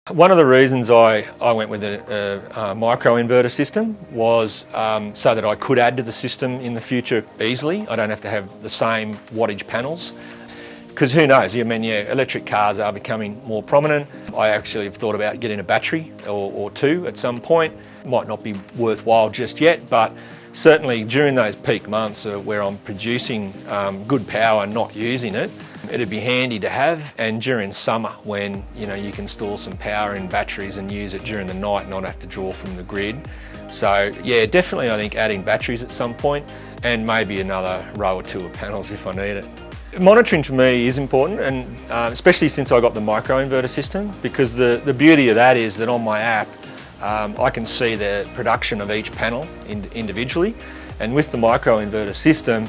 One of the reasons I went with a micro-inverter system was so that I could add to the system in the future easily. I don't have to have the same wattage panels. Because who knows, electric cars are becoming more prominent. I actually have thought about getting a battery or two at some point. Might not be worthwhile just yet, but certainly during those peak months where I'm producing good power and not using it, it'd be handy to have. And during summer when you can store some power in batteries and use it during the night and not have to draw from the grid. So yeah, definitely I think adding batteries at some point and maybe another row or two of panels if I need it. Monitoring to me is important, and especially since I got the micro-inverter system, because the beauty of that is that on my app I can see the production of each panel individually, and with the micro-inverter system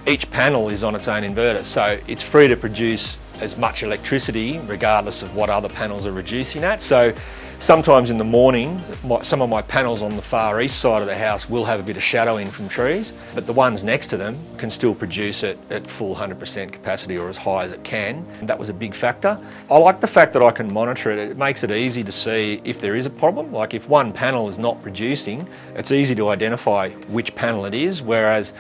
each panel is on its own inverter, so it's free to produce as much electricity regardless of what other panels are reducing at. So sometimes in the morning, some of my panels on the far east side of the house will have a bit of shadowing from trees, but the ones next to them can still produce it at full 100% capacity or as high as it can. And that was a big factor. I like the fact that I can monitor it. It makes it easy to see if there is a problem. Like if one panel is not producing, it's easy to identify which panel it is, whereas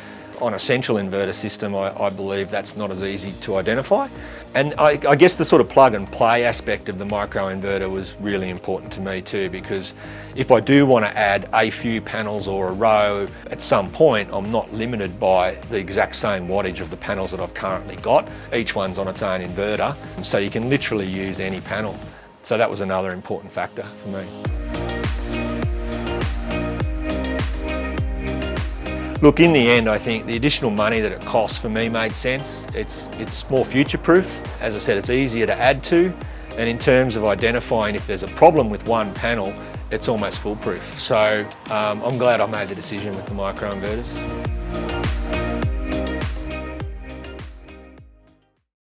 on a central inverter system, I believe that's not as easy to identify. And I guess the sort of plug and play aspect of the micro-inverter was really important to me too, because if I do want to add a few panels or a row at some point, I'm not limited by the exact same wattage of the panels that I've currently got. Each one's on its own inverter, so you can literally use any panel. So that was another important factor for me. Look, in the end, I think the additional money that it costs for me made sense. It's more future-proof. As I said, it's easier to add to. And in terms of identifying if there's a problem with one panel, it's almost foolproof. So I'm glad I made the decision with the micro-inverters.